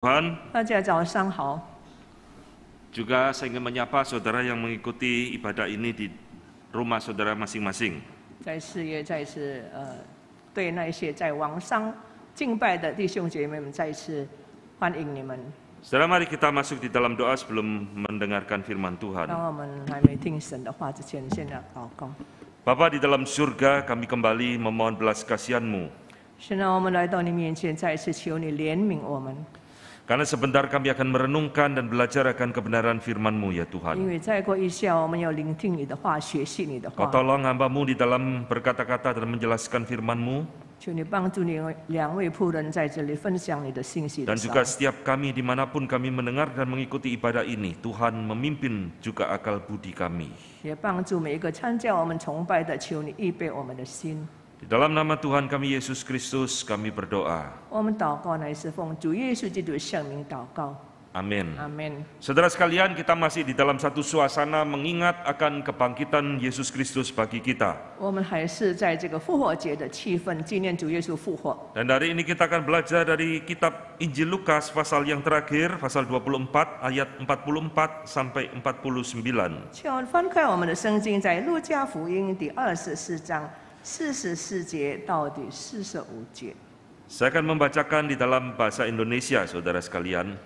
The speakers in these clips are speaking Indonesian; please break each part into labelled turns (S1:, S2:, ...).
S1: Tuhan,
S2: 大家早上好。
S1: juga saya ingin menyapa saudara yang mengikuti ibadah ini di rumah saudara masing-masing.
S2: 在四月再次对那些在网上敬拜的弟兄姐妹们再次欢迎你们。
S1: Saudara, mari kita masuk di dalam doa sebelum mendengarkan firman Tuhan.
S2: 当我们还没听神的话之前，先来祷告。
S1: Bapa di dalam surga, kami kembali memohon belas kasihan-Mu.
S2: 现在我们来到你面前，再一次求你怜悯我们，
S1: Karena sebentar kami akan merenungkan dan belajar akan kebenaran firman-Mu, ya
S2: 因
S1: Tuhan.
S2: 为再过一下，我们要聆听你的话，学习你的
S1: Kau
S2: 话。
S1: tolong hamba-Mu di dalam berkata-kata dan menjelaskan firman-Mu,
S2: 求你帮助你两位仆人在这里分享你的信息的
S1: dan
S2: 时候
S1: juga setiap kami dimanapun kami mendengar dan mengikuti ibadah ini, Tuhan memimpin juga akal budi kami.
S2: 也帮助每一个参加我们崇拜的，求你预备我们的心。
S1: Di dalam nama Tuhan kami Yesus Kristus kami berdoa.
S2: 我们祷告乃是奉主耶稣基督的圣名祷告，
S1: Amin.
S2: 阿门。
S1: Saudara sekalian, kita masih di dalam satu suasana mengingat akan kebangkitan Yesus Kristus bagi kita.
S2: 我们还是在这个复活节的气氛，纪念主耶稣复活。
S1: Dan hari ini kita akan belajar dari kitab Injil Lukas pasal yang terakhir, pasal 24 ayat 44 sampai 49.
S2: 请翻开我们的圣经，在路加福音第24章44节到第45节。
S1: Saya akan membacakan di dalam bahasa Indonesia, saudara sekalian.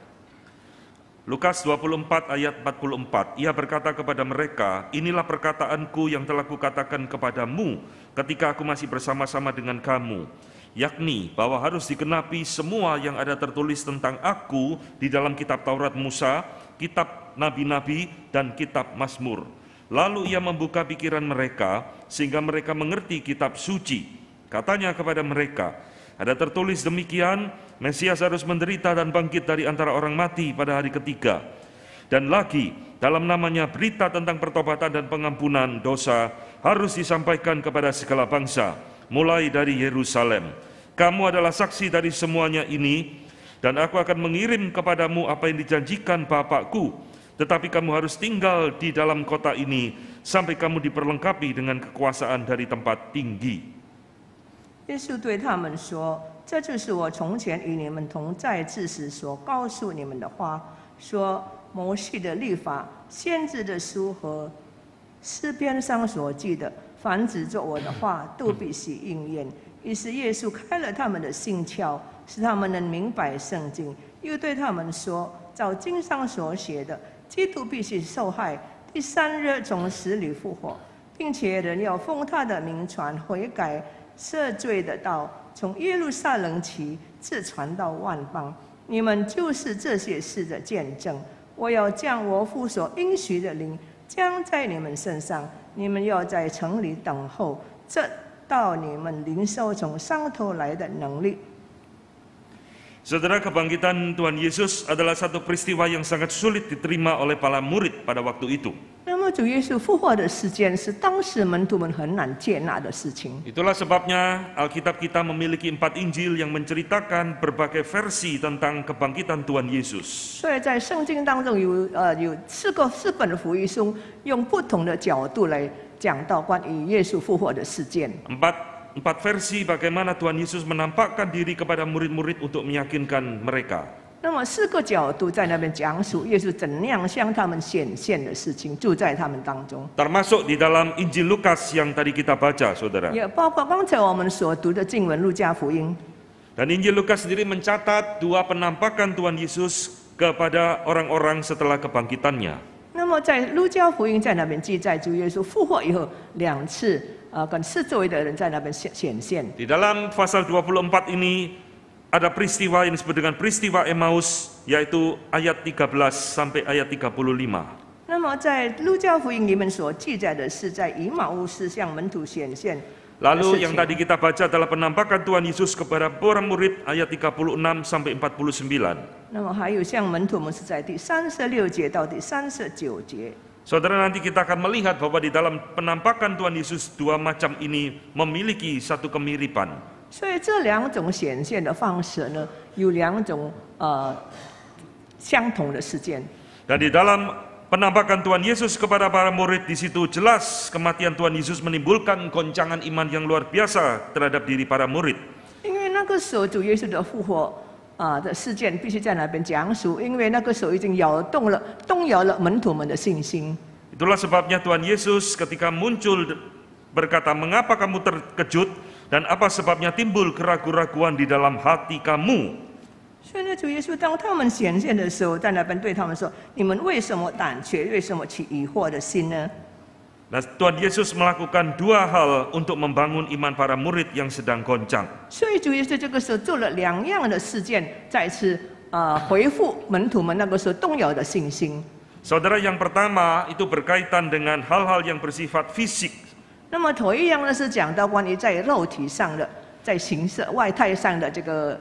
S1: Lukas 24 ayat 44, ia berkata kepada mereka, inilah perkataanku yang telah kukatakan kepadamu ketika aku masih bersama-sama dengan kamu, yakni bahwa harus digenapi semua yang ada tertulis tentang aku di dalam kitab Taurat Musa, kitab Nabi-Nabi, dan kitab Mazmur. Lalu ia membuka pikiran mereka sehingga mereka mengerti kitab suci. Katanya kepada mereka, ada tertulis demikian, Mesias harus menderita dan bangkit dari antara orang mati pada hari ketiga. Dan lagi, dalam namanya berita tentang pertobatan dan pengampunan dosa harus disampaikan kepada segala bangsa, mulai dari Yerusalem. Kamu adalah saksi dari semuanya ini, dan aku akan mengirim kepadamu apa yang dijanjikan Bapakku. Tetapi kamu harus tinggal di dalam kota ini, sampai kamu diperlengkapi dengan kekuasaan dari tempat tinggi.
S2: 耶稣对他们说：“这就是我从前与你们同在之时所告诉你们的话，说摩西的律法、先知的书和诗篇上所记的，凡指着我的话，都必须应验。”于是耶稣开了他们的心窍，使他们能明白圣经。又对他们说：“照经上所写的，基督必须受害，第三日从死里复活，并且人要奉他的名传悔改、赦罪的道，从耶路撒冷起，直传到万邦。你们就是这些事的见证。我要将我父所应许的灵降在你们身上，你们要在城里等候，这到你们领受从上头来的能力。”
S1: Saudara, kebangkitan Tuhan Yesus adalah satu peristiwa yang sangat sulit diterima oleh para murid pada waktu itu.
S2: 那么主耶稣复活的事件是当时门徒们很难接纳的事情。
S1: Itulah sebabnya Alkitab kita memiliki 4 Injil yang menceritakan berbagai versi tentang kebangkitan Tuhan Yesus.
S2: 所以在圣经当中有四本福音书，用不同的角度来讲到关于耶稣复活的事件。
S1: Empat versi bagaimana Tuhan Yesus menampakkan diri kepada murid-murid untuk meyakinkan mereka.
S2: 那么4个角度在那边讲述耶稣怎样向他们显现的事情，住在他们当中。
S1: Termasuk di dalam Injil Lukas yang tadi kita baca, saudara.
S2: 也包括刚才我们所读的经文路加福音。
S1: Dan Injil Lukas sendiri mencatat 2 penampakan Tuhan Yesus kepada orang-orang setelah kebangkitannya.
S2: 那么在路加福音在那边记载主耶稣复活以后2次，跟四周围的人在那边显现。
S1: Di dalam pasal 24 ini ada peristiwa yang disebut dengan peristiwa Emmaus, yaitu ayat 13 sampai ayat 35.
S2: 那么在路加福音里面所记载的是在以马乌斯向门徒显现。
S1: Lalu yang tadi kita baca adalah penampakan Tuhan Yesus kepada para murid ayat 36 sampai 49.
S2: 那么还有向门徒们是在第36节到第39节。
S1: Saudara, nanti kita akan melihat bahwa di dalam penampakan Tuhan Yesus 2 macam ini memiliki satu kemiripan.
S2: 所以这2种显现的方式呢，有2种相同的事件。
S1: Dan di dalam penampakan Tuhan Yesus kepada para murid, di situ jelas kematian Tuhan Yesus menimbulkan goncangan iman yang luar biasa terhadap diri para murid.
S2: 因为那个时候主耶稣的复活的事件必须在那边讲述，因为那个时候已经动摇了门徒们的信心。
S1: Itulah sebabnya Tuhan Yesus ketika muncul berkata, "Mengapa kamu terkejut dan apa sebabnya timbul keraguan-raguan di dalam hati kamu?"
S2: 所以呢，主耶稣当他们显现的时候，在那边对他们说：“你们为什么胆怯？为什么起疑惑的心呢？”
S1: Nah, Tuhan Yesus melakukan dua hal untuk membangun iman para murid yang sedang goncang.
S2: 所以主耶稣这个时候做了2样的事件，再次回复门徒们那个时候动摇的信心。
S1: Saudara, yang pertama itu berkaitan dengan hal-hal yang bersifat fisik.
S2: 那么头一样呢是讲到关于在肉体上的，在形色外态上的这个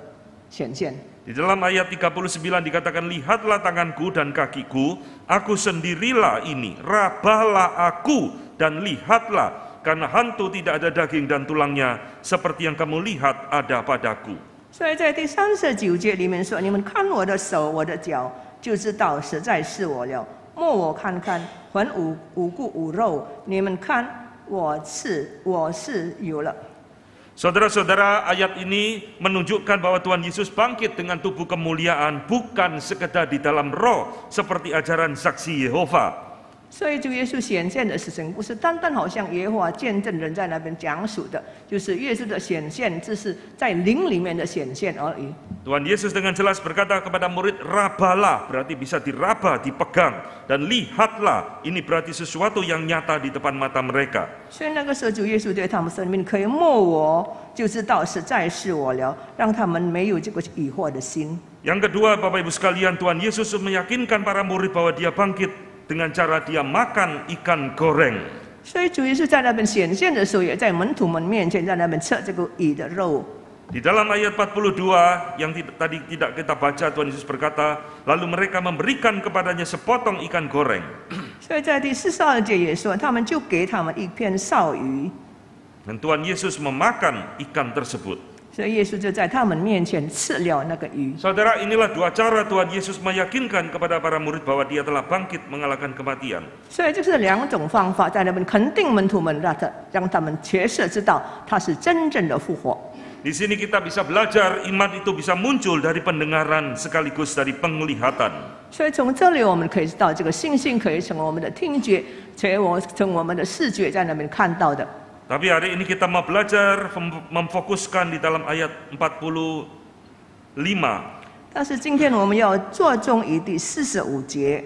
S2: 显现。
S1: Di dalam ayat 39 dikatakan, "Lihatlah tanganku dan kakiku, aku sendirilah ini, rabahlah aku dan lihatlah, karena hantu tidak ada daging dan tulangnya, seperti yang kamu lihat ada padaku."
S2: 所以在第39节里面说：“你们看我的手，我的脚，就知道实在是我了。摸我看看，浑无骨无肉，你们看我是有了。”
S1: Saudara-saudara, ayat ini menunjukkan bahwa Tuhan Yesus bangkit dengan tubuh kemuliaan, bukan sekedar di dalam roh seperti ajaran saksi Yehova.
S2: 所以主耶稣显现的事情，不是单单好像耶和华见证人在那边讲述的，就是耶稣的显现，这是在灵里面的显现而已。
S1: Tuhan Yesus dengan jelas berkata kepada murid, "Rabalah," berarti bisa diraba, dipegang, dan lihatlah, ini berarti sesuatu yang nyata di depan mata mereka.
S2: 所以那个时候，主耶稣对他们说：“你们可以摸我，就知道实在是我了。”让他们没有这个疑惑的心。
S1: Yang kedua, Bapak Ibu sekalian, Tuhan Yesus meyakinkan para murid bahwa dia bangkit dengan cara dia makan ikan goreng.
S2: 所以主耶稣在那边显现的时候，也在门徒们面前在那边吃这个鱼的肉。
S1: Di dalam ayat 42 yang tadi tidak kita baca, Tuhan Yesus berkata, lalu mereka memberikan kepadanya sepotong ikan goreng.
S2: 所以在第42节也说，他们就给他们一片烧鱼。
S1: Dan Tuhan Yesus memakan ikan tersebut.
S2: 所以耶稣就在他们面前吃了那个鱼。
S1: Saudara, inilah dua cara Tuhan Yesus meyakinkan kepada para murid bahwa dia telah bangkit mengalahkan kematian.
S2: 所以这是2种方法，在那边肯定门徒们，让他们确实知道他是真正的复活。
S1: Di sini kita bisa belajar iman itu bisa muncul dari pendengaran sekaligus dari penglihatan.
S2: 所以从这里我们可以知道，这个信心可以从我们的听觉，从我们的视觉在那边看到的。
S1: Tapi hari ini kita mau belajar memfokuskan di dalam ayat 45.
S2: 但是今天我们要着重于第45节。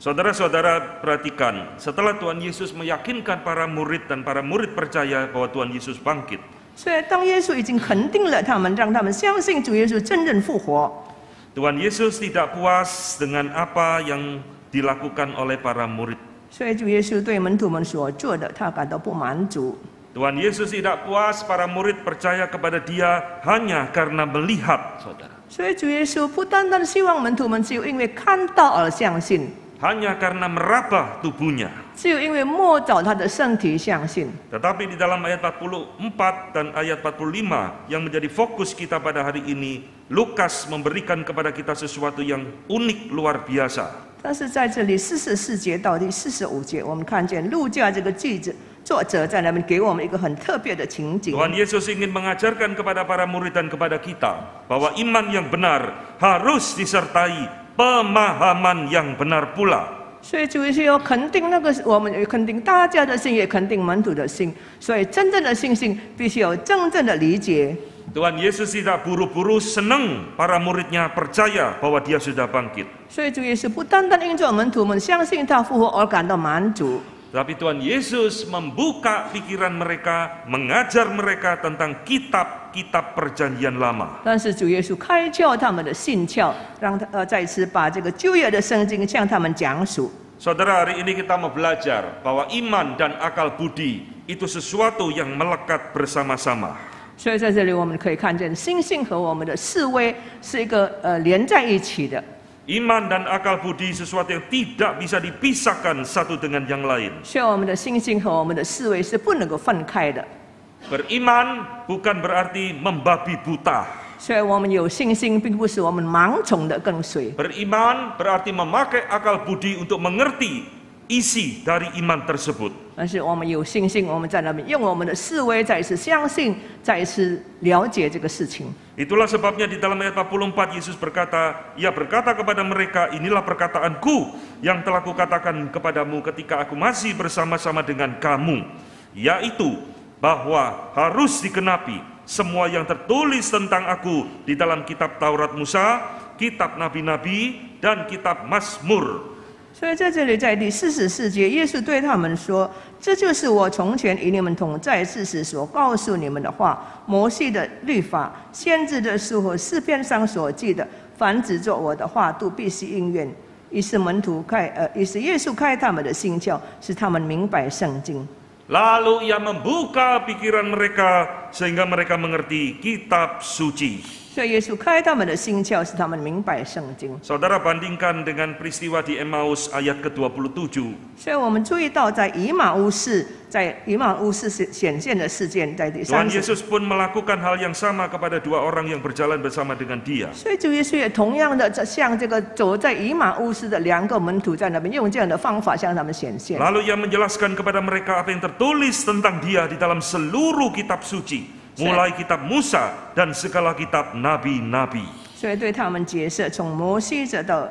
S1: Saudara-saudara perhatikan, setelah Tuhan Yesus meyakinkan para murid dan para murid percaya bahwa Tuhan Yesus bangkit.
S2: 所以当耶稣已经肯定了他们，让他们相信主耶稣真正复活。
S1: Tuhan Yesus tidak puas dengan apa yang dilakukan oleh para murid.
S2: 所以主耶稣对门徒们所做的，他感到不满足。
S1: Tuhan Yesus tidak puas para murid percaya kepada Dia hanya karena melihat, saudara.
S2: 所以主耶稣不单单希望门徒们只有因为看到而相信，
S1: Hanya karena meraba tubuhnya.
S2: 只有因为摸着他的身体相信。
S1: Tetapi di dalam ayat 44 dan ayat 45 yang menjadi fokus kita pada hari ini, Lukas memberikan kepada kita sesuatu yang unik luar biasa.
S2: 但是在这里44节到第45节，我们看见路加这个作者在那边给我们一个很特别的情景。
S1: Tuhan Yesus ingin mengajarkan kepada para murid dan kepada kita bahwa iman yang benar harus disertai pemahaman yang benar pula.
S2: 所以主耶稣要肯定我们肯定大家的心，也肯定门徒的心。所以真正的信心必须有真正的理解。
S1: Tuhan Yesus tidak buru-buru senang para muridnya percaya bahwa Dia sudah bangkit.
S2: 所以主耶稣不单单因着门徒们相信他复活而感到满足，
S1: Tapi Tuhan Yesus membuka pikiran mereka, mengajar mereka tentang kitab-kitab perjanjian lama.
S2: 但是主耶稣开窍他们的心窍，让再次把这个旧约的圣经向他们讲述。
S1: Saudara, hari ini kita mau belajar bahwa iman dan akal budi itu sesuatu yang melekat bersama-sama.
S2: 所以在这里我们可以看见，信心和我们的思维是一个连在一起的。
S1: Iman dan akal budi sesuatu yang tidak bisa dipisahkan satu dengan yang lain.
S2: 所以我们的信心和我们的思维是不能够分开的。
S1: Beriman bukan berarti membabi buta.
S2: 所以我们有信心，并不是我们盲从的跟随。
S1: Beriman berarti memakai akal budi untuk mengerti isi dari iman tersebut.
S2: 但是我们有信心，我们在那边用我们的思维再一次相信，再一次了解这个事情。
S1: Itulah sebabnya di dalam ayat 44 Yesus berkata, Ia berkata kepada mereka, inilah perkataanku yang telah kukatakan kepadamu ketika aku masih bersama-sama dengan kamu, yaitu bahwa harus digenapi semua yang tertulis tentang aku di dalam kitab Taurat Musa, kitab Nabi-Nabi, dan kitab Mazmur.
S2: 所以在这里，在第44节，耶稣对他们说：“这就是我从前与你们同在之时所告诉你们的话。摩西的律法、先知的书和诗篇上所记的，凡指着我的话，都必须应验。”于是于是耶稣开他们的心窍，使他们明白圣经。
S1: Lalu ia membuka pikiran mereka sehingga mereka mengerti kitab suci.
S2: 所以耶稣开他们的心窍，使他们明白圣经。
S1: Saudara bandingkan dengan peristiwa di Emmaus ayat ke-27.
S2: 所以我们注意到，在以马乌斯显现的事件，在第
S1: Tuhan
S2: 30。
S1: Yesus pun melakukan hal yang sama kepada dua orang yang berjalan bersama dengan Dia.
S2: 所以主耶稣也同样的向这个走在以马乌斯的2个门徒在那边用这样的方法向他们显现。
S1: Lalu ia menjelaskan kepada mereka apa yang tertulis tentang Dia di dalam seluruh kitab suci, mulai kitab Musa dan segala kitab nabi-nabi.
S2: 所以对他们解释，从摩西直到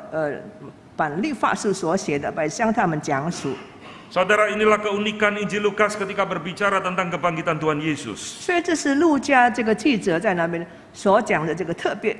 S2: 把律法书所写的，来向他们讲述。
S1: Saudara, inilah keunikan Injil Lukas ketika berbicara tentang kebangkitan Tuhan Yesus.
S2: 所以这是路加这个记者在那边所讲的这个特别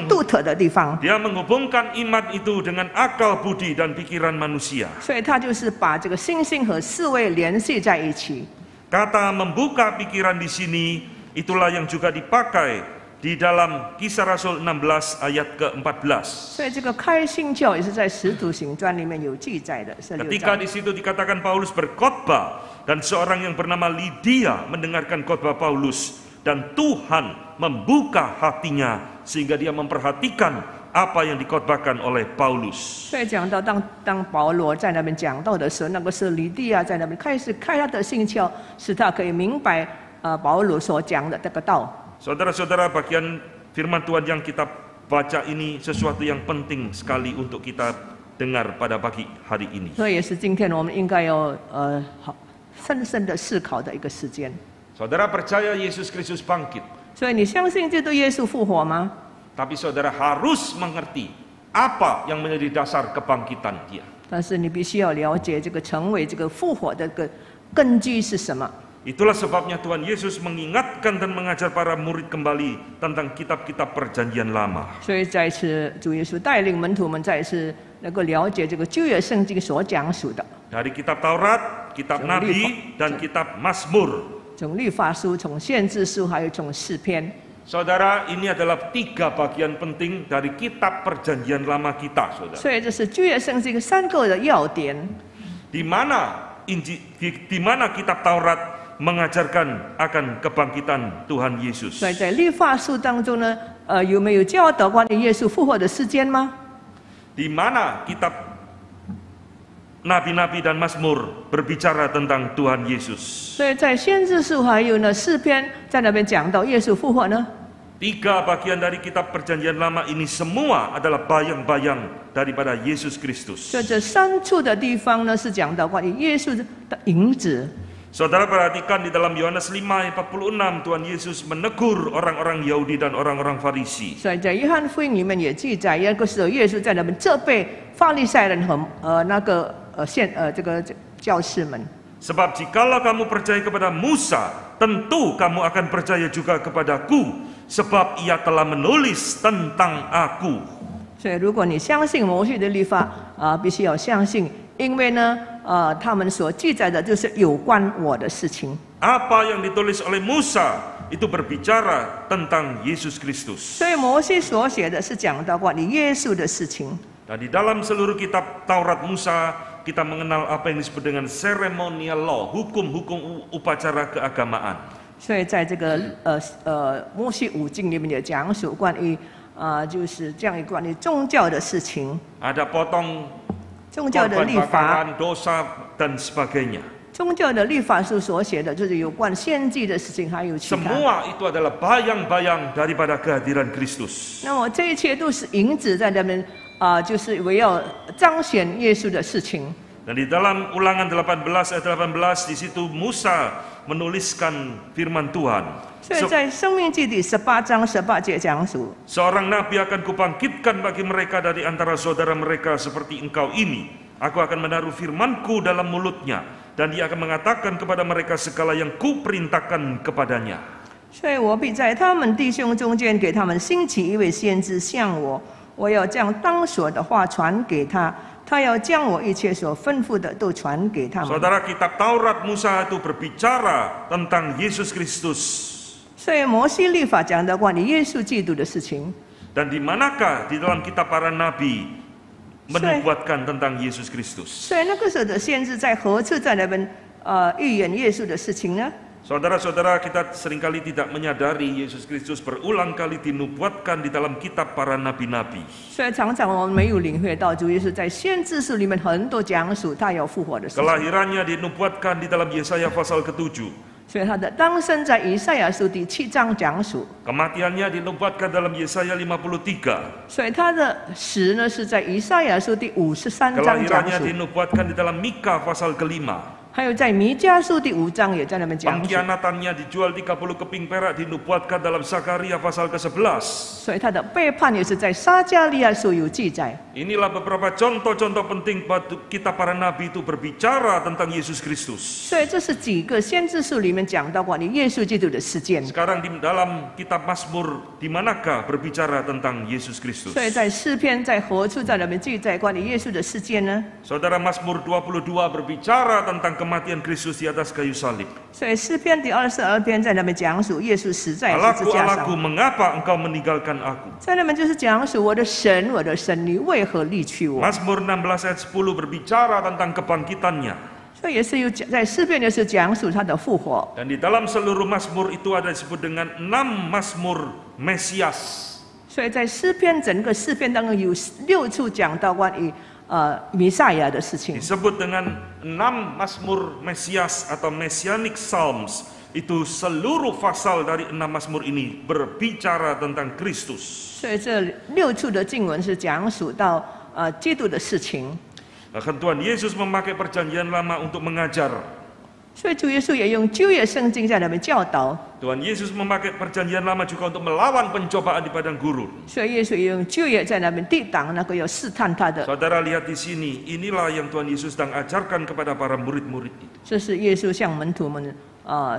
S2: 独特的地方。
S1: Dia menghubungkan iman itu dengan akal budi dan pikiran manusia.
S2: 所以他就是把这个信心和思维联系在一起。
S1: Kata membuka pikiran di sini itulah yang juga dipakai di dalam Kisah Rasul 16 ayat ke-14.
S2: 所以这个开心窍也是在《使徒行传》里面有记载的。
S1: Ketika di situ dikatakan Paulus berkhotbah dan seorang yang bernama Lydia mendengarkan khotbah Paulus dan Tuhan membuka hatinya sehingga dia memperhatikan apa yang dikhotbahkan oleh Paulus.
S2: 所以讲到当保罗在那边讲到的时候，那个时候吕底亚在那边开始开他的心窍，使他可以明白保罗所讲的这个道。
S1: Saudara-saudara, bagian firman Tuhan yang kita baca ini sesuatu yang penting sekali untuk kita dengar pada pagi hari ini.
S2: 所以也是今天我们应该要深深的思考的一个时间。
S1: Saudara percaya Yesus Kristus bangkit,
S2: 所以你相信基督耶稣复活吗？
S1: tapi saudara harus mengerti apa yang menjadi dasar kebangkitan Dia.
S2: 但是你必须要了解这个成为这个复活的个根基是什么。
S1: Itulah sebabnya Tuhan Yesus mengingatkan dan mengajar para murid kembali tentang kitab-kitab perjanjian lama.
S2: 所以再次主耶稣带领门徒们再一次能够了解这个旧约圣经所讲述的。
S1: Dari kitab Taurat, kitab Nabi, dan kitab Mazmur.
S2: 从律法书、从先知书，还有从诗篇。
S1: Saudara, ini adalah 3 bagian penting dari kitab perjanjian lama kita, saudara.
S2: 所以这是旧约圣经3个的要点。
S1: Di mana kitab Taurat mengajarkan akan kebangkitan Tuhan Yesus.
S2: 所以在律法书当中呢，有没有教导关于耶稣复活的事件吗？
S1: Di mana kitab Nabi-Nabi dan Mazmur berbicara tentang Tuhan Yesus.
S2: 所以在先知书还有呢诗篇在那边讲到耶稣复活呢。
S1: 3 bagian dari kitab perjanjian lama ini semua adalah bayang-bayang daripada Yesus Kristus.
S2: 所以这3处的地方呢是讲到关于耶稣的影子。
S1: Saudara perhatikan di dalam Yohanes 5 ayat 46 Tuhan Yesus menegur orang-orang Yahudi dan orang-orang Farisi.
S2: 所以在约翰福音里面也记载，那个时候耶稣在那边责备法利赛人和那个这个教士们。
S1: Sebab jikalau kamu percaya kepada Musa, tentu kamu akan percaya juga kepadaku, sebab ia telah menulis tentang aku.
S2: 所以如果你相信摩西的律法必须要相信，因为呢他们所记载的就是有关我的事情。
S1: Apa yang ditulis oleh Musa itu berbicara tentang Yesus Kristus.
S2: 所以摩西所写的是讲到关于耶稣的事情。
S1: Dan di dalam seluruh kitab Taurat Musa, kita mengenal apa yang disebut dengan ceremonial law, hukum-hukum upacara keagamaan.
S2: 所以在这个摩西五经里面也讲述关于就是这样一关于宗教的事情。
S1: Ada potong
S2: 宗教的
S1: korban
S2: 律法，
S1: bakaran, dosa dan sebagainya.
S2: 宗教的律法书所写的就是有关献祭的事情，还有其他。
S1: Semua itu adalah bayang-bayang daripada kehadiran Kristus.
S2: 那么这一切都是引子在那边就是围绕彰显耶稣的事情。
S1: Dan di dalam Ulangan 18 ayat 18 di situ Musa menuliskan firman Tuhan.
S2: 所以在生命记第18章18节讲述，
S1: Seorang nabi akan kupangkitkan bagi mereka dari antara saudara mereka seperti engkau ini. Aku akan menaruh firmanku dalam mulutnya, dan dia akan mengatakan kepada mereka segala yang kuperintahkan kepadanya.
S2: 所以我必在他们弟兄中间给他们兴起一位先知像我，我要将当说的话传给他，他要将我一切所吩咐的都传给他们。
S1: Saudara, kitab Taurat Musa itu berbicara tentang Yesus Kristus.
S2: 所以摩西律法讲到关于耶稣基督的事情，
S1: Dan di manakah di dalam kitab para nabi menubuatkan tentang Yesus Kristus?
S2: 所以那个时候的先知在何处在那边预言耶稣的事情呢？
S1: Saudara-saudara, kita seringkali tidak menyadari Yesus Kristus berulang kali dinubuatkan di dalam kitab para nabi-nabi.
S2: 所以常常我们没有领会到主耶稣在先知书里面很多讲述他要复活的事情。
S1: Kelahirannya dinubuatkan di dalam Yesaya pasal ke-7.
S2: 所以他的诞生在以赛亚书第7章讲述，
S1: Kematiannya dinubuatkan dalam Yesaya 53.
S2: 所以他的死呢是在以赛亚书第53章讲
S1: Kelahirannya
S2: 述，
S1: dinubuatkan di dalam Mika pasal ke-5.
S2: 还有在弥迦书第5章也在那边讲述。
S1: Pengkhianatannya dijual 30 keping perak dinubuatkan dalam Zakaria pasal ke-11.
S2: 所以他的背叛也是在撒迦利亚书有记载。
S1: Inilah beberapa contoh-contoh penting kitab para nabi itu berbicara tentang Yesus Kristus.
S2: 所以这是几个先知书里面讲到关于耶稣基督的事件。
S1: Sekarang di dalam kitab Mazmur di manakah berbicara tentang Yesus Kristus?
S2: 所以在诗篇在何处在那边记载关于耶稣的事件呢？
S1: Saudara, Mazmur 22 berbicara tentang kematian Kristus di atas kayu salib.
S2: 所以诗篇第22篇在那边讲述耶稣死在十
S1: Allahku,
S2: 字架
S1: Allahku,
S2: 上，
S1: mengapa engkau meninggalkan aku?
S2: 在那边就是讲述我的神，我的神，你为何离去我？
S1: Mazmur 16 ayat 10 berbicara tentang kebangkitannya.
S2: 所以也是有讲在诗篇也是讲述他的复活。
S1: Dan di dalam seluruh Mazmur itu ada disebut dengan 6 Mazmur Mesias.
S2: 所以在诗篇整个诗篇当中有6处讲到关于弥赛亚的事情。
S1: Disebut dengan 6 Mazmur Mesias atau Messianic Psalms. Itu seluruh pasal dari 6 Mazmur ini berbicara tentang Kristus.
S2: 所以这6处的经文是讲述到基督的事情。
S1: Bahkan Tuhan Yesus memakai perjanjian lama untuk mengajar.
S2: 所以主耶稣也用旧约圣经在那边教导，
S1: Tuhan Yesus memakai perjanjian lama juga untuk melawan pencobaan di padang gurun.
S2: 所以耶稣也用旧约在那边抵挡那个要试探他的。
S1: Saudara lihat di sini, inilah yang Tuhan Yesus sedang ajarkan kepada para murid-murid itu.
S2: 这是耶稣向门徒们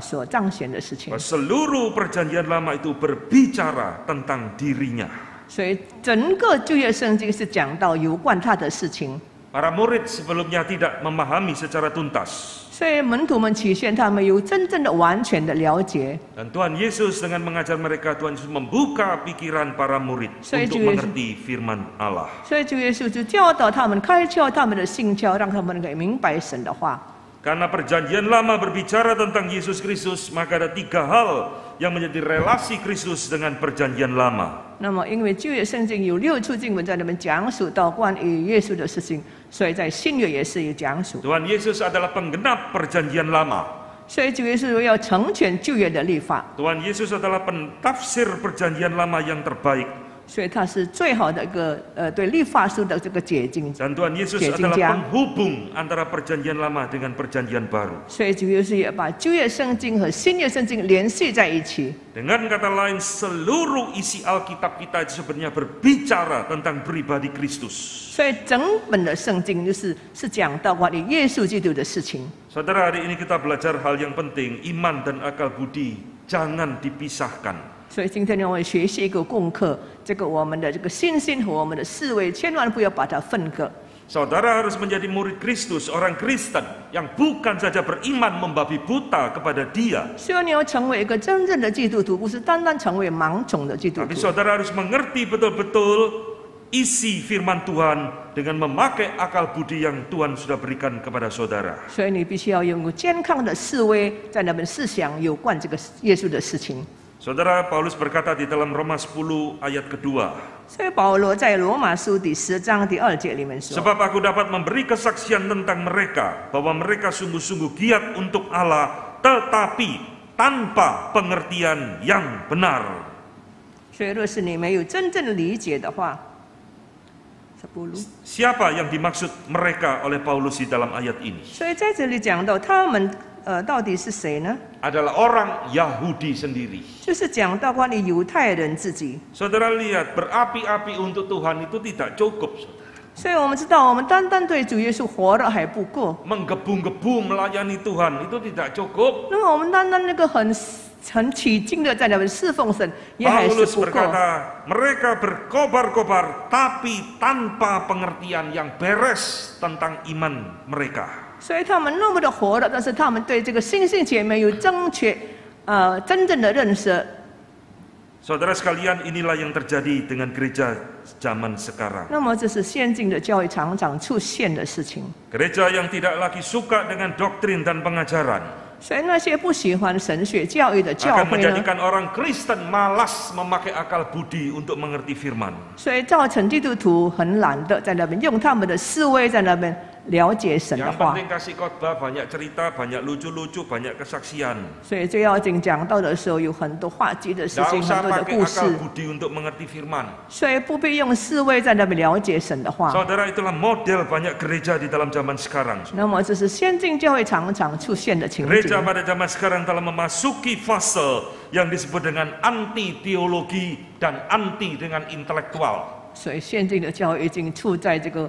S2: 所彰显的事情。
S1: Bahwa seluruh perjanjian lama itu berbicara tentang dirinya.
S2: 所以整个旧约圣经是讲到有关他的事情。
S1: Para murid sebelumnya tidak memahami secara tuntas.
S2: 所以门徒们起先他们有真正的完全的了解。
S1: Dan Tuhan Yesus dengan mengajar mereka, Tuhan Yesus membuka pikiran para murid
S2: Saya
S1: untuk
S2: juga-
S1: mengerti firman Allah.
S2: 所以主耶稣就教导他们，开窍他们的心窍，让他们可以明白神的话。
S1: Karena perjanjian lama berbicara tentang Yesus Kristus, maka ada 3 hal yang menjadi relasi Kristus dengan perjanjian lama.
S2: 那么，因为旧约圣经有6处经文在那边讲述到关于耶稣的事情，所以在新约也是有讲述。
S1: Tuhan Yesus adalah penggenap perjanjian lama.
S2: 所以主耶稣要成全旧约的律法，
S1: Tuhan Yesus adalah pentafsir perjanjian lama yang terbaik.
S2: 所以他是最好的一个对律法书的这个解经。
S1: Dan Tuhan Yesus
S2: 解经家。
S1: adalah penghubung antara perjanjian lama dengan perjanjian baru.
S2: 所以主耶稣也把旧约圣经和新约圣经联系在一起。
S1: Dengan kata lain, seluruh isi Alkitab kita itu sebenarnya berbicara tentang pribadi Kristus.
S2: 所以整本的圣经是讲到关于耶稣基督的事情。
S1: Saudara, hari ini kita belajar hal yang penting, iman dan akal budi jangan dipisahkan.
S2: 所以今天呢，我们学习一个功课，这个我们的这个信心和我们的思维，千万不要把它分割。
S1: Saudara harus menjadi murid Kristus, orang Kristen yang bukan saja beriman membabi buta kepada Dia,
S2: 虽然你要成为一个真正的基督徒，不是单单成为盲从的基督
S1: tapi
S2: 徒，
S1: saudara harus mengerti betul-betul isi firman Tuhan dengan memakai akal budi yang Tuhan sudah berikan kepada saudara.
S2: 所以你必须要拥有健康的思维，在那边思想有关这个耶稣的事情。
S1: Saudara, Paulus berkata di dalam Roma 10 ayat kedua,
S2: 所以保罗在罗马书第10章第2节里面说：
S1: sebab aku dapat memberi kesaksian tentang mereka, bahwa mereka sungguh-sungguh giat untuk Allah, tetapi tanpa pengertian yang benar.
S2: 所以若是你没有真正理解的话， 10。
S1: Siapa yang dimaksud mereka oleh Paulus di dalam ayat ini?
S2: 所以在这里讲到他们到底是谁呢？
S1: Adalah orang Yahudi sendiri.
S2: 就是讲到关于犹太人自己。
S1: Saudara lihat, berapi-api untuk Tuhan itu tidak cukup, saudara.
S2: 所以我们知道，我们单单对主耶稣活了还不够。
S1: Menggebu-gebu melayani Tuhan itu tidak cukup.
S2: 那么我们单单那个很起劲的在那边侍奉神，也还是
S1: Paulus
S2: 不够。
S1: berkata, mereka berkobar-kobar tapi tanpa pengertian yang beres tentang iman mereka.
S2: 所以他们那么的活了，但是他们对这个信心姐妹有真正的认识。
S1: Saudara sekalian, inilah yang terjadi dengan gereja zaman sekarang.
S2: 那么这是先进的教育常常出现的事情。
S1: Gereja yang tidak lagi suka dengan doktrin dan pengajaran
S2: 所以那些不喜欢神学教育的教
S1: akan
S2: 会呢，
S1: menjadikan orang Kristen malas memakai akal budi untuk mengerti firman.
S2: 所以造成基督徒很懒得在那边用他们的思维在那边了解神的
S1: Yang
S2: 话。
S1: penting kasih khotbah, banyak cerita, banyak lucu-lucu, banyak kesaksian.
S2: 所以最要紧讲到的时候有很多话剧的事
S1: Tidak
S2: 情，
S1: usah
S2: 很多的
S1: pakai
S2: 故
S1: akal
S2: 事，
S1: budi untuk mengerti firman.
S2: 所以不必用思维在那边了解神的话。
S1: Saudara, itulah model banyak gereja di dalam zaman sekarang.
S2: 那么这是先进教会常常出现的情
S1: Gereja
S2: 景。
S1: pada zaman sekarang telah memasuki fase yang disebut dengan anti teologi dan anti dengan intelektual.
S2: 所以现今的教会已经处在这个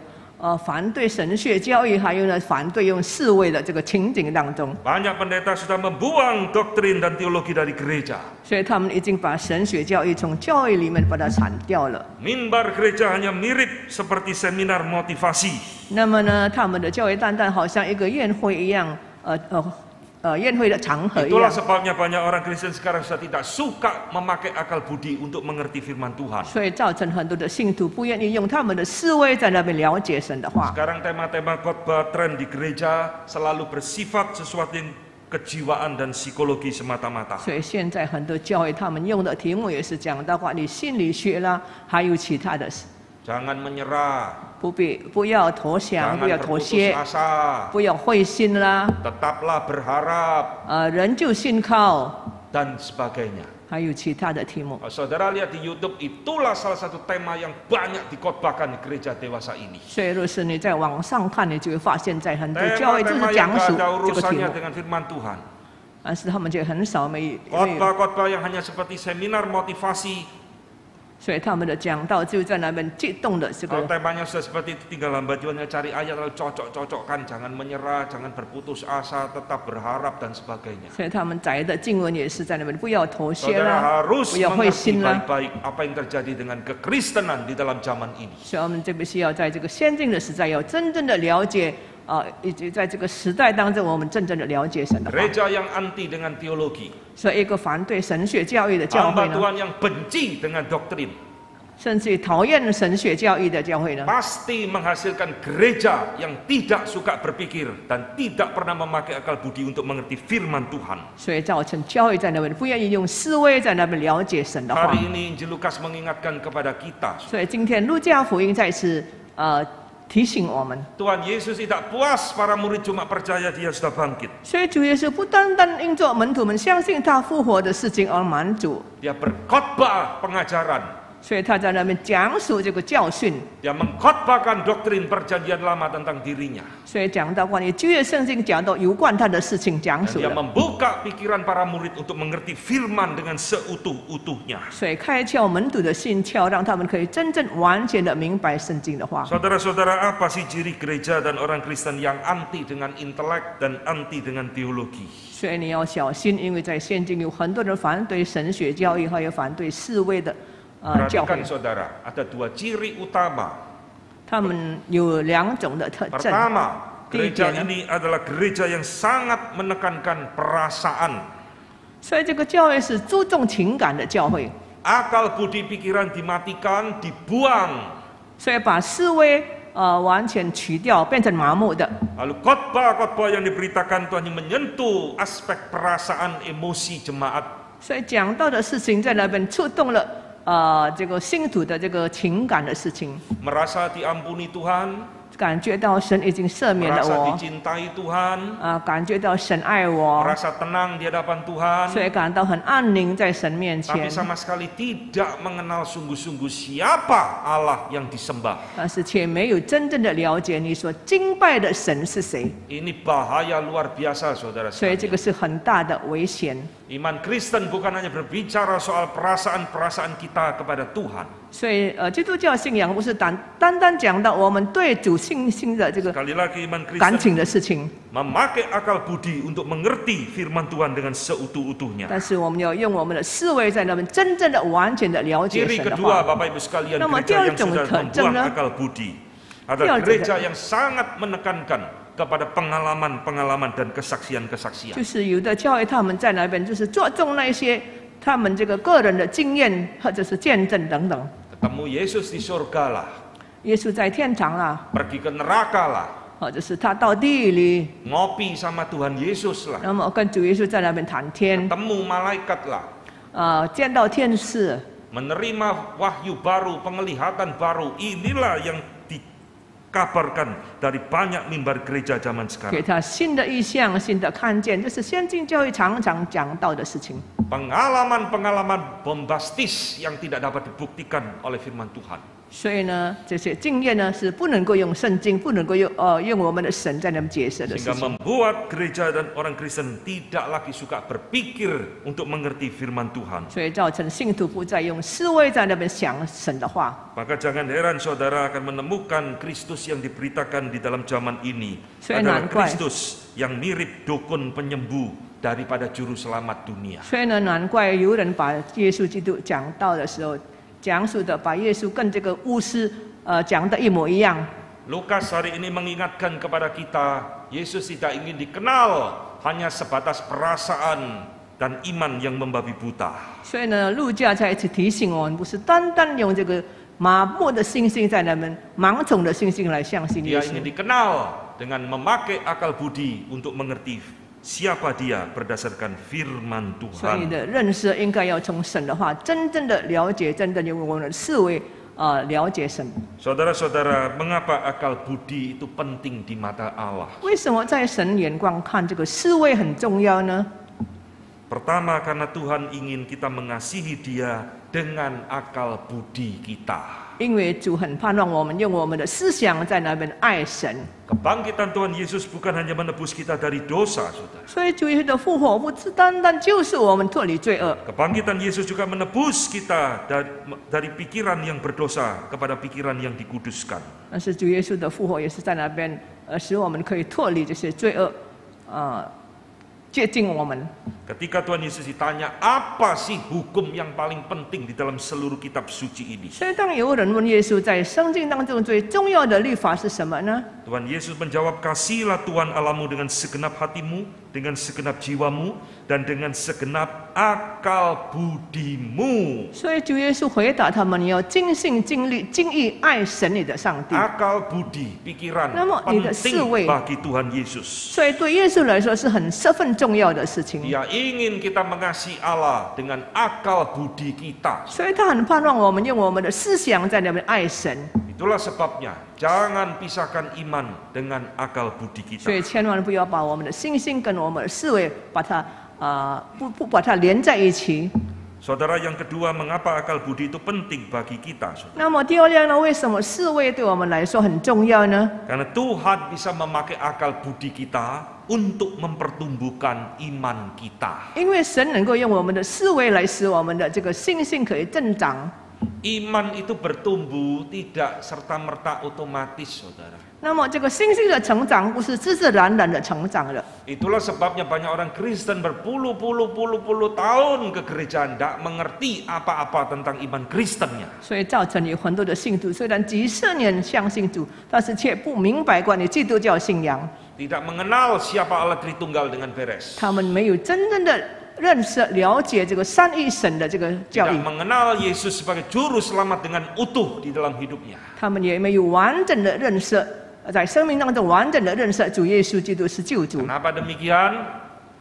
S2: 反对神学教育，还有呢反对用思维的这个情景当中。
S1: Banyak pendeta sudah membuang doktrin dan teologi dari gereja.
S2: 所以他们已经把神学教育从教育里面把它铲掉了。
S1: Mimbar gereja hanya mirip seperti seminar motivasi.
S2: 那么呢，他们的教育单单好像一个宴会一样，宴会的场合一
S1: Itulah
S2: 样。
S1: sebabnya banyak orang Kristen sekarang sudah tidak suka memakai akal budi untuk mengerti firman Tuhan.
S2: 所以造成很多的信徒不愿意用他们的思维在那边了解神的话。
S1: Sekarang tema-tema khotbah tren di gereja selalu bersifat sesuatu yang kejiwaan dan psikologi semata-mata.
S2: 所以现在很多教会他们用的题目也是讲到关于心理学啦，还有其他的，
S1: Jangan menyerah,
S2: 不要投降，不
S1: jangan
S2: 要妥
S1: berputus
S2: 协，
S1: asa,
S2: 不要灰心啦，
S1: tetaplah berharap
S2: 人就信靠，
S1: dan sebagainya.
S2: 还有其他的题目。
S1: Saudara lihat di YouTube, itulah salah satu tema yang banyak dikhotbahkan di gereja dewasa ini.
S2: 所以，若是你在网上看，你就会发现，在很多教会就
S1: Tema-tema
S2: 是
S1: yang
S2: 讲
S1: gak
S2: 述
S1: ada
S2: 这个题
S1: urusannya
S2: 目，
S1: dengan firman Tuhan.
S2: 但是他们就很少没，
S1: Khotbah-khotbah yang hanya seperti seminar motivasi.
S2: 所以他们的讲道就在那边激动的这
S1: Kalau
S2: 个，
S1: temanya sudah seperti itu, tinggal hamba Tuhan cari ayat lalu cocok-cocokkan, jangan menyerah, jangan berputus asa, tetap berharap dan sebagainya.
S2: 所以他们载的经文也是在那边不要妥协
S1: Saudara
S2: 啦，
S1: harus
S2: 不要灰
S1: mengerti
S2: 心啦。
S1: baik-baik apa yang terjadi dengan kekristenan di dalam zaman ini.
S2: 所以我们这必须要在这个先进的时代，要真正的了解以及在这个时代当中，我们真正的了解神的话。
S1: Gereja yang anti dengan teologi,
S2: 所以，一个反对神学教育的教会
S1: hamba
S2: 呢，
S1: Tuhan yang benci dengan doktrin,
S2: 甚至于讨厌神学教育的教会呢，
S1: pasti menghasilkan gereja yang tidak suka berpikir dan tidak pernah memakai akal budi untuk mengerti firman Tuhan.
S2: 所以造成教会在那边不愿意用思维在那边了解神的话。
S1: Hari ini Injil Lukas mengingatkan kepada kita,
S2: 所以今天路加福音再次提醒我们，
S1: Tuhan Yesus tidak puas para murid cuma percaya dia sudah bangkit.
S2: 所以主耶稣不单单因着门徒们相信他复活的事情而满足，
S1: Dia berkhotbah pengajaran.
S2: 所以他在那边讲述这个教训，
S1: Dia mengkhotbahkan doktrin perjanjian lama tentang dirinya.
S2: 所以讲到关于旧约圣经讲到有关他的事情讲
S1: Dan
S2: 述
S1: dia
S2: 了，
S1: membuka pikiran para murid untuk mengerti firman dengan seutuh-utuhnya.
S2: 所以开窍门徒的心窍，让他们可以真正完全的明白圣经的话。
S1: Saudara-saudara, apa sih ciri gereja dan orang Kristen yang anti dengan intelek dan anti dengan teologi?
S2: 所以你要小心，因为在现今有很多人反对神学教育，还有反对思维的教会
S1: Perhatikan，saudara, ada dua ciri utama.
S2: 他们有两种的特征。
S1: Pertama,
S2: Tiga,
S1: gereja ini adalah gereja yang sangat menekankan perasaan.
S2: 所以这个教会是注重情感的教会，
S1: Akal budi pikiran dimatikan, dibuang.
S2: 所以把思维完全取掉，变成麻木的。
S1: Lalu khotbah-khotbah yang diberitakan Tuhan yang menyentuh aspek perasaan emosi jemaat.
S2: 所以讲到的事情在那边触动了这个信徒的这个情感的事情，
S1: Merasa diampuni Tuhan,
S2: 感觉到神已经赦免了
S1: merasa
S2: 我，
S1: dicintai Tuhan,
S2: 感觉到神爱我，
S1: merasa tenang di hadapan Tuhan,
S2: 所以感到很安宁在神面
S1: tapi
S2: 前。
S1: sama sekali tidak mengenal sungguh-sungguh siapa Allah yang disembah.
S2: 但是却没有真正的了解你所敬拜的神是谁，
S1: Ini bahaya luar biasa, saudara
S2: 所以这
S1: sekalian.
S2: 个是很大的危险。
S1: Iman Kristen bukan hanya berbicara soal perasaan-perasaan kita kepada Tuhan.
S2: 所以基督教信仰不是单单讲到我们对主信心的这个
S1: Sekali lagi iman
S2: 感
S1: Kristen
S2: 情的事情，
S1: memakai akal budi untuk mengerti firman Tuhan dengan seutuh-utuhnya.
S2: 但是我们要用我们的思维在那边真正的完全的了解
S1: Ciri
S2: 神的
S1: kedua
S2: 话。
S1: Bapak Ibu sekalian,
S2: Nama
S1: gereja yang
S2: dia
S1: sudah
S2: tengah-tengah.
S1: membuang akal budi adalah gereja yang sangat menekankan kepada pengalaman-pengalaman dan kesaksian-kesaksian.
S2: 就是有的教会他们在那边就是着重那些他们这个个人的经验或者是见证等等。
S1: Ketemu Yesus di surga lah,
S2: 耶稣在天堂啦，
S1: pergi ke neraka lah,
S2: 或者是他到地里，
S1: ngopi sama Tuhan Yesus lah,
S2: 那么跟主耶稣在那边谈天，
S1: ketemu malaikat lah,
S2: 见到天使，
S1: menerima wahyu baru, penglihatan baru. Inilah yang dikabarkan dari banyak mimbar gereja zaman
S2: 给
S1: sekarang.
S2: 他新的意象、新的看见，这是先进教会常常讲到的事情。
S1: Pengalaman-pengalaman bombastis yang tidak dapat dibuktikan oleh firman Tuhan.
S2: 所以呢，这些经验呢是不能够用圣经，不能够用我们的神在那边解释的事
S1: Sehingga
S2: 情。
S1: membuat gereja dan orang Kristen tidak lagi suka berpikir untuk mengerti firman Tuhan.
S2: 所以造成信徒不再用思维在那边想神的话。
S1: Maka jangan heran saudara akan menemukan Kristus yang diberitakan di dalam zaman ini adalah Kristus yang mirip dukun penyembuh daripada juru selamat dunia.
S2: 所以呢，难怪有人把耶稣基督讲道的时候，讲述的把耶稣跟这个巫师讲的一模一样。
S1: Lukas hari ini mengingatkan kepada kita, Yesus tidak ingin dikenal hanya sebatas perasaan dan iman yang membabi buta.
S2: 所以呢，路加在一起提醒我们，不是单单用这个麻木的信心在那边盲从的信心来相信耶
S1: Dia
S2: 稣
S1: ingin。dikenal dengan memakai akal budi untuk mengerti siapa dia berdasarkan firman
S2: 所以你
S1: Tuhan.
S2: 的认识应该要从神的话，真正的了解，真正用我们的思维了解神。
S1: Saudara-saudara, mengapa akal budi itu penting di mata Allah?
S2: 为什么在神眼光看这个思维很重要呢？
S1: Pertama, karena Tuhan ingin kita mengasihi Dia dengan akal budi kita.
S2: 因为主很盼望我们用我们的思想在那边爱神。
S1: Kebangkitan Tuhan Yesus bukan hanya menebus kita dari dosa, saudara.
S2: 所以主耶稣的复活不只单单就是我们脱离罪恶，
S1: Kebangkitan Yesus juga menebus kita dari pikiran yang berdosa kepada pikiran yang dikuduskan.
S2: 但是主耶稣的复活也是在那边使我们可以脱离这些罪恶，接近我们。
S1: Ketika Tuhan Yesus ditanya, apa sih hukum yang paling penting di dalam seluruh kitab suci ini?
S2: 所以当有人问耶稣在圣经当中最重要的律法是什么呢？
S1: Tuhan Yesus menjawab, kasihilah Tuhan Allahmu dengan segenap hatimu, dengan segenap jiwamu, dan dengan segenap akal budimu.
S2: 所以主耶稣回答他们：你要尽心尽力尽意爱神你的上帝。
S1: Akal budi, pikiran
S2: Namun, tidak
S1: penting
S2: sesuai.
S1: bagi Tuhan Yesus.
S2: 所以对耶稣来说是很十分重要的事情。
S1: Dia ingin kita mengasihi Allah dengan akal budi kita.
S2: 所以他很盼望我们用我们的思想在那边爱神。
S1: Itulah sebabnya jangan pisahkan iman dengan akal budi
S2: 所
S1: kita.
S2: 以千万不要把我们的信心跟我们的思维把它不把它连在一起。
S1: Saudara, yang kedua, mengapa akal budi itu penting bagi kita? Saudara?
S2: 那么第二样呢？为什么思维对我们来说很重要呢？
S1: Karena Tuhan bisa memakai akal budi kita untuk mempertumbuhkan iman kita.
S2: 因为神能够用我们的思维来使我们的这个信心可以增长。
S1: Iman itu bertumbuh tidak serta-merta otomatis, saudara.
S2: 那么这个信心的成长不是自自然然的成长的。
S1: Itulah sebabnya banyak orang Kristen berpuluh-puluh tahun ke gereja tidak mengerti apa-apa tentang iman Kristennya.
S2: 所以造成有很多的信徒虽然几十年相信主，但是却不明白关于基督教信仰。
S1: Tidak mengenal siapa Allah Tritunggal dengan beres.
S2: 他们没有真正的认识、了解这个三一神的这个教
S1: Tidak
S2: 义，
S1: mengenal Yesus sebagai juru selamat dengan utuh di dalam hidupnya.
S2: 他们也没有完整的认识，在生命当中完整的认识主耶稣基督是救主。
S1: Kenapa demikian?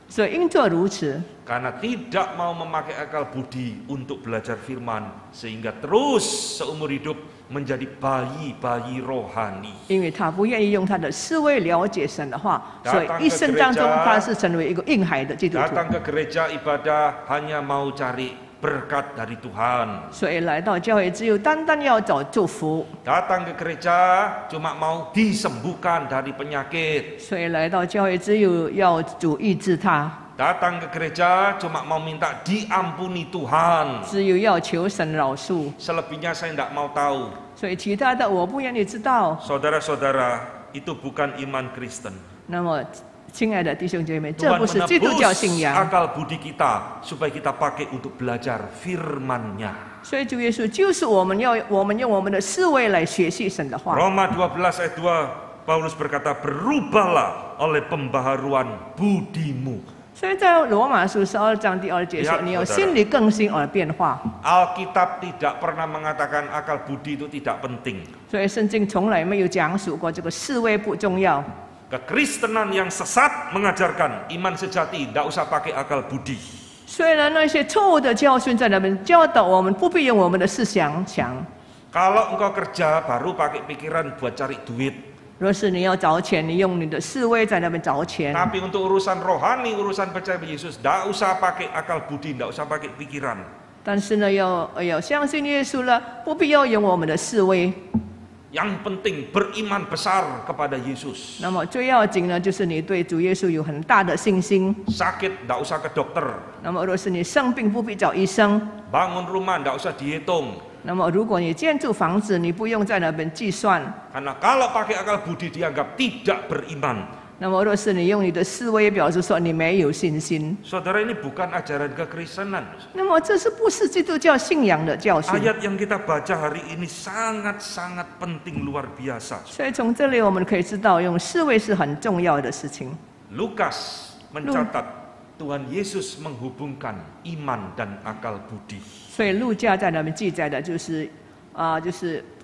S2: 所以因着如此，
S1: Karena tidak mau memakai akal budi untuk belajar firman, sehingga terus seumur hidup menjadi bayi-bayi rohani.
S2: 因为他不愿意用他的思维了解神的话，所以一生当中他是成为一个婴孩的基督徒。
S1: Datang ke gereja ibadah hanya mau cari berkat dari Tuhan.
S2: 所以来到教会只有单单要找祝福。
S1: Datang ke gereja cuma mau disembuhkan dari penyakit.
S2: 所以来到教会只有要主医治他。
S1: Datang ke gereja cuma mau minta diampuni Tuhan.
S2: 只有要求神饶恕。
S1: Selebihnya saya tidak mau tahu.
S2: 所以其他的我不愿意知道。
S1: Saudara-saudara, itu bukan iman Kristen.
S2: 那么，亲爱的弟兄姐妹，这
S1: Tuhan
S2: 不是基督教信
S1: menebus
S2: 仰。
S1: akal budi kita supaya kita pakai untuk belajar firman-Nya.
S2: 所以主耶稣就是我们用我们的思维来学习神的话。
S1: Roma 12 ayat 2, Paulus berkata, berubahlah oleh pembaharuan budimu.
S2: 所以在罗马书12章第2节说， 你要心里更新而变化。
S1: Alkitab tidak pernah mengatakan akal budi itu tidak penting.
S2: 所以圣经从来没有讲述过这个思维不重要。
S1: Kekristenan yang sesat mengajarkan iman sejati tidak usah pakai akal budi.
S2: 虽然那些错误的教训在那边教导我们不必用我们的思想想。
S1: Kalau engkau kerja baru pakai pikiran buat cari duit.
S2: 若是你要找钱，你用你的思维在那边找钱。
S1: Tapi untuk urusan rohani, urusan percaya Yesus, tidak usah pakai akal budi, tidak usah pakai pikiran.
S2: 但是呢，要相信耶稣了，不必要用我们的思维。
S1: Yang penting beriman besar kepada Yesus.
S2: 那么最要紧呢，就是你对主耶稣有很大的信心。
S1: Sakit tidak usah ke dokter.
S2: 那么若是你生病，不必找医生。
S1: Bangun rumah tidak usah dihitung.
S2: 那么如果你建筑房子，你不用在那边计算。
S1: Karena kalau pakai akal budi dianggap tidak beriman.
S2: 那么若是你用你的思维表示说你没有信心，
S1: Saudara, ini bukan ajaran kekristenan.
S2: 那么这是不是基督教信仰的教训？
S1: Ayat yang kita baca hari ini sangat-sangat penting, luar biasa.
S2: 所以从这里我们可以知道，用思维是很重要的事情。
S1: Lukas mencatat Tuhan Yesus menghubungkan iman dan akal budi.
S2: 所以路加在那边记载的就是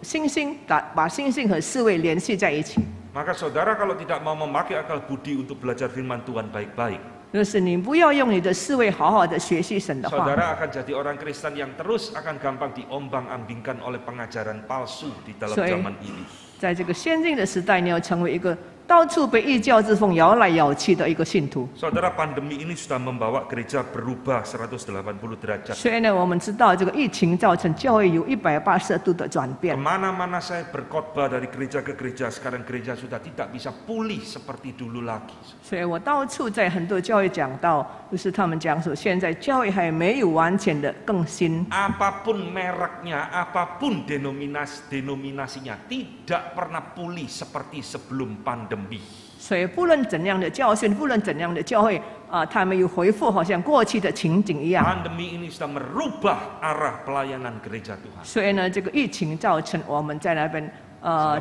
S2: 信心，把信心和思维联系在一起。
S1: Maka saudara kalau tidak mau memakai akal budi untuk belajar firman Tuhan baik-baik,
S2: 若是你不要用你的思维好好的学习神的话，
S1: saudara akan jadi orang Kristen yang terus akan gampang diombang-ambingkan oleh pengajaran palsu di dalam zaman ini.
S2: 在这个先进的时代，你要成为一个到处被异教之风摇来摇去的一个信徒。
S1: Saudara, pandemi ini sudah membawa gereja berubah 180 derajat.
S2: 所以呢，我们知道这个疫情造成教会有180度的转变。
S1: Kemana-mana saya berkhotbah dari gereja ke gereja, sekarang gereja sudah tidak bisa pulih seperti dulu lagi.
S2: 所以我到处在很多教会讲到，就是他们讲说，现在教会还没有完全的更新。
S1: Apapun mereknya, apapun denominasinya, tidak pernah pulih seperti sebelum pandemi.
S2: 所以不论怎样的教训，不论怎样的教会他们有回复，好像过去的情景一样。
S1: Pandemi ini sudah merubah arah pelayanan gereja Tuhan.
S2: 所以呢，这个疫情造成我们在那边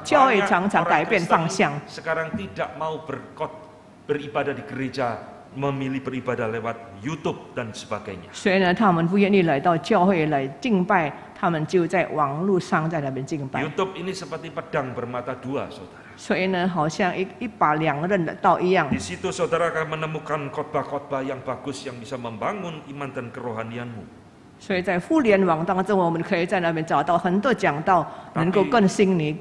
S2: 教会常常改变方向。
S1: Sekarang tidak mau beribadah di gereja, memilih beribadah lewat YouTube dan sebagainya.
S2: 所以呢，他们不愿意来到教会来敬拜，他们就在网络上在那边敬拜。
S1: YouTube ini seperti pedang bermata dua, saudara.
S2: 所以呢，好像一把两刃的刀一样。
S1: Di situ saudara akan menemukan khotbah-khotbah yang bagus yang bisa membangun iman dan kerohanianmu.
S2: 所以在互联网当中，我们可以在那边找到很多讲道，能够更新你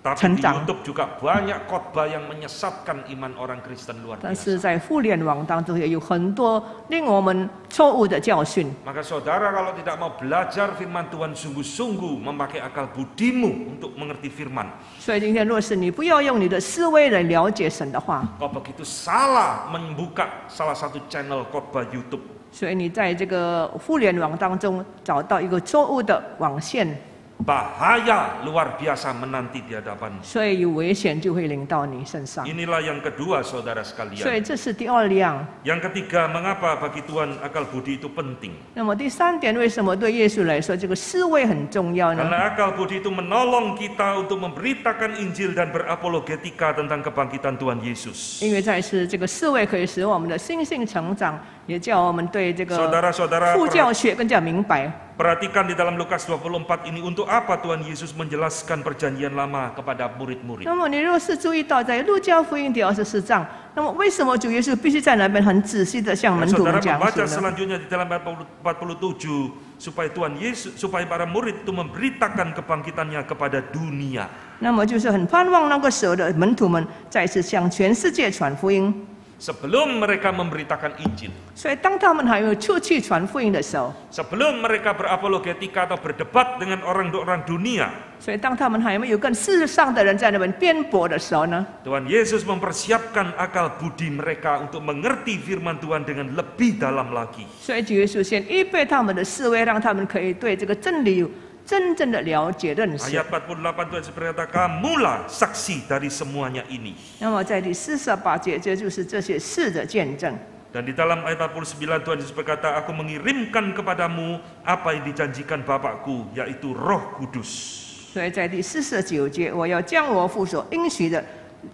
S1: Tapi
S2: 成
S1: di
S2: 长。
S1: YouTube juga banyak khotbah yang menyesatkan iman orang Kristen luar
S2: 但
S1: biasa.
S2: 是在互联网当中也有很多令我们错误的教训。
S1: Maka saudara kalau tidak mau belajar firman Tuhan sungguh-sungguh memakai akal budimu untuk mengerti firman,
S2: 所以今天若是你不要用你的思维来了解神的话，
S1: kau begitu salah membuka salah satu channel khotbah YouTube.
S2: 所以你在这个互联网当中找到一个错误的网线，
S1: Bahaya luar biasa menanti di hadapan.
S2: 所以有危险就会临到你身上。
S1: Inilah yang kedua, saudara
S2: 所以
S1: sekalian.
S2: 这是第二样。
S1: Yang ketiga, mengapa bagi Tuhan akal budi itu penting?
S2: 那么第三点，为什么对耶稣来说这个思维很重要呢？
S1: Karena akal budi itu menolong kita untuk memberitakan Injil dan berapologetika tentang kebangkitan Tuhan Yesus.
S2: 因为在是这个思维可以使我们的心性成长，也叫我们对这个
S1: Saudara-saudara,
S2: 副教学更加明白。
S1: perhatikan di dalam Lukas 24 ini untuk apa Tuhan Yesus menjelaskan perjanjian lama kepada murid-murid.
S2: 那么你若是注意到在路加福音第24章，那么为什么主耶稣必须在那边很仔细的向门徒
S1: Saudara
S2: 们讲
S1: membaca
S2: 述呢？
S1: selanjutnya di dalam ayat 47 supaya Tuhan Yesus, supaya para murid itu memberitakan kebangkitannya kepada dunia.
S2: 那么就是很盼望那个时候的门徒们再次向全世界传福音。
S1: Sebelum mereka memberitakan Injil,
S2: 所以当他们还没有出去传福音的时候，
S1: sebelum mereka berapologetika atau berdebat dengan orang-orang dunia,
S2: 所以当他们还没有跟世上的人在那边辩驳的时候呢，
S1: Tuhan Yesus mempersiapkan akal budi mereka untuk mengerti firman Tuhan dengan lebih dalam lagi.
S2: 所以主耶稣先预备他们的思维，让他们可以对这个真理有真正的了解认识。
S1: Ayat 48 Tuhan berkata, kamulah saksi dari semuanya ini.
S2: 那么在第48节，这就是这些事的见证。
S1: Dan di dalam ayat 49 Tuhan Yesus berkata, aku mengirimkan kepadamu apa yang dijanjikan Bapakku, yaitu Roh Kudus.
S2: 所以在第49节，我要将我父所应许的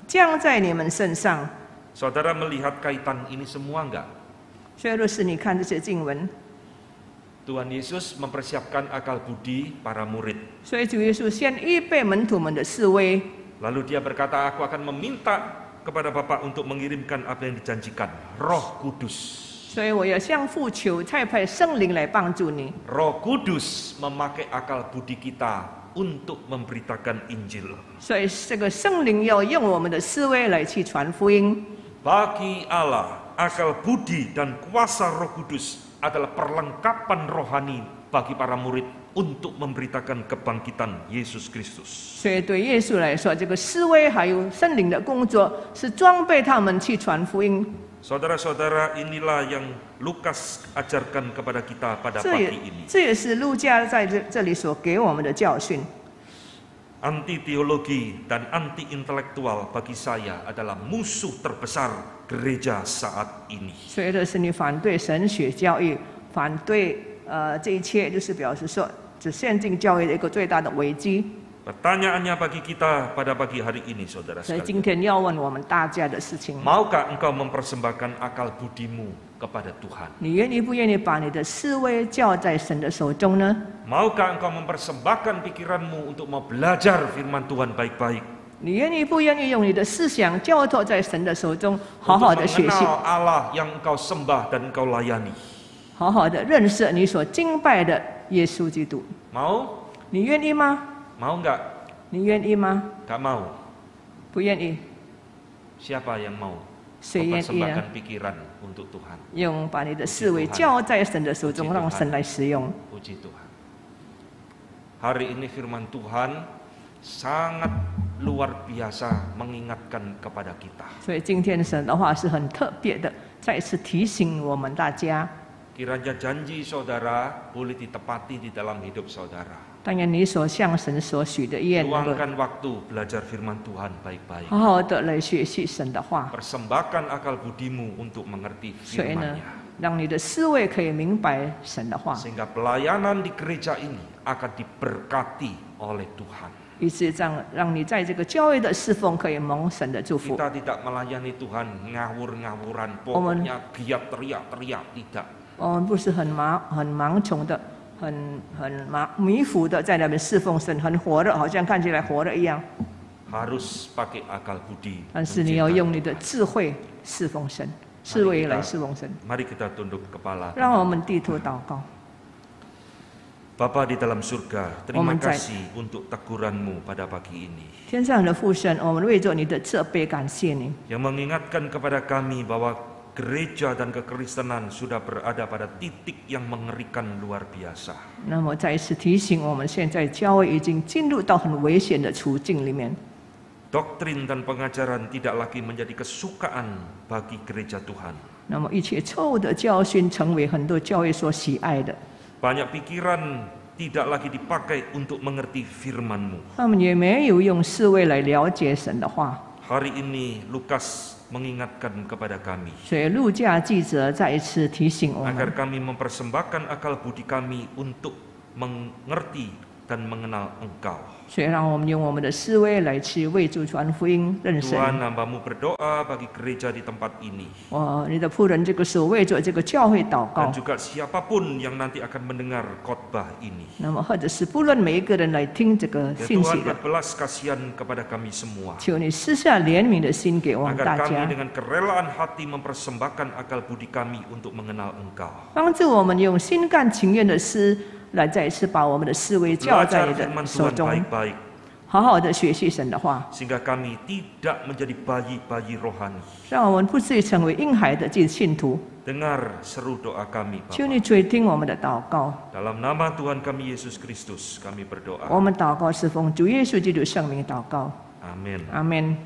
S2: 降在你们身上。
S1: Saudara melihat kaitan ini semua enggak?
S2: 所以若是你看这些经文，
S1: Tuhan Yesus mempersiapkan akal budi para murid.
S2: 所以主耶稣先预备门徒们的思维，
S1: Lalu dia berkata, aku akan meminta kepada Bapa untuk mengirimkan apa yang dijanjikan, Roh Kudus.
S2: 所以我要向父求，差派圣灵来帮助你。
S1: Roh Kudus memakai akal budi kita untuk memberitakan Injil.
S2: 所以这个圣灵要用我们的思维来去传福音。
S1: Bagi Allah, akal budi dan kuasa Roh Kudus adalah perlengkapan rohani bagi para murid untuk memberitakan kebangkitan Yesus Kristus.
S2: 所以对耶稣来说，这个思维还有圣灵的工作，是装备他们去传福音。
S1: Saudara-saudara, inilah yang Lukas ajarkan kepada kita pada
S2: 这
S1: pagi
S2: 也
S1: ini.
S2: 这也是路加在这里所给我们的教训。
S1: Anti teologi dan anti intelektual bagi saya adalah musuh terbesar gereja saat ini.
S2: 所以这是你反对神学教育，反对这一切，就是表示说，这现今教育的一个最大的危机。
S1: Pertanyaannya bagi kita pada pagi hari ini,
S2: 所以
S1: saudara-saudara.
S2: 今天要问我们大家的事情，
S1: Maukah engkau mempersembahkan akal budimu kepada Tuhan?
S2: 你愿意不愿意把你的思维交在神的手中呢？
S1: Maukah engkau mempersembahkan pikiranmu untuk mau belajar firman Tuhan baik-baik?
S2: 你愿意不愿意用你的思想交托在神的手中，好好
S1: Untuk
S2: 的学习，
S1: mengenal Allah yang engkau sembah dan engkau layani.
S2: 好好的认识你所敬拜的耶稣基督？
S1: Mau?
S2: 你愿意吗？
S1: Mau enggak?
S2: 你愿意吗？
S1: Enggak mau.
S2: 不愿意？
S1: Siapa yang mau
S2: 谁愿意呢？
S1: mempersembahkan pikiran untuk Tuhan?
S2: 用把你的思维交在神的手中，让神来使用。
S1: Puji Tuhan. Hari ini firman Tuhan sangat luar biasa mengingatkan kepada kita.
S2: 所以今天神的话是很特别的，再次提醒我们大家。
S1: Kiranya janji saudara boleh ditepati di dalam hidup saudara.
S2: 当然，你所向神所许的愿，能够
S1: Luangkan waktu belajar firman Tuhan baik-baik.
S2: 好好的来学习神的话。
S1: Persembahkan akal budimu untuk mengerti
S2: 所以呢，
S1: firman-Nya.
S2: 让你的思维可以明白神的话，
S1: Sehingga pelayanan di gereja ini akan diberkati oleh Tuhan.
S2: 以致让你在这个教会的侍奉可以蒙神的祝福。
S1: Kita tidak melayani Tuhan ngawur-ngawuran, pokoknya giat teriak-teriak, tidak.
S2: 我们不是很盲从的、很迷糊的在那边侍奉神，很火热，好像看起来火热一样。
S1: Harus pakai akal budi.
S2: 但是你要用你的智慧侍奉神，智慧来侍奉神。
S1: Mari kita tunduk kepala.
S2: 让我们低头祷告。
S1: Bapa di dalam surga, terima
S2: Omenzai.
S1: kasih untuk teguranmu pada pagi ini.
S2: 天上的父神，我们为着你的责备感谢你，
S1: Yang mengingatkan kepada kami bahwa gereja dan kekristenan sudah berada pada titik yang mengerikan luar biasa.
S2: 那么再一次提醒我们，现在教会已经进入到很危险的处境里面。
S1: Doktrin dan pengajaran tidak lagi menjadi kesukaan bagi gereja Tuhan.
S2: 那么一切错误的教训成为很多教会所喜爱的，
S1: Banyak pikiran tidak lagi dipakai untuk mengerti firman-Mu.
S2: 他们也没有用思维来了解神的话。
S1: Hari ini Lukas mengingatkan kepada kami
S2: 所以路加记者再一次提醒我
S1: agar
S2: 们，
S1: kami mempersembahkan akal budi kami untuk mengerti dan mengenal Engkau.
S2: 所以让我们用我们的思维来去为主传福音认神。
S1: Tuhan, hamba-Mu berdoa bagi gereja di tempat ini.
S2: 你的仆人这个时候为着这个教会祷
S1: Dan
S2: 告。
S1: juga siapapun yang nanti akan mendengar khotbah ini.
S2: 那么或者是不论每一个人来听这个
S1: Ya
S2: 信息
S1: Tuhan,
S2: 的，
S1: berbelas kasihan kepada kami semua.
S2: 求你施下怜悯的心给我们大
S1: Agar kami
S2: 家，
S1: dengan kerelaan hati mempersembahkan akal budi kami untuk mengenal Engkau.
S2: 帮助我们用心甘情愿的思来再一次把我们的思维交在
S1: Belajar
S2: 你的
S1: firman
S2: 手
S1: Tuhan
S2: 中，
S1: baik-baik.
S2: 好好的学习神的话，
S1: Sehingga kami tidak menjadi bayi-bayi rohani.
S2: 让我们不至于成为婴孩的这信徒。
S1: Dengar seru doa kami,
S2: 求
S1: Bapa.
S2: 你垂听我们的祷告，
S1: Dalam nama Tuhan kami Yesus Kristus kami berdoa.
S2: 我们祷告是奉主耶稣基督圣名祷告，
S1: Amin.
S2: 阿门。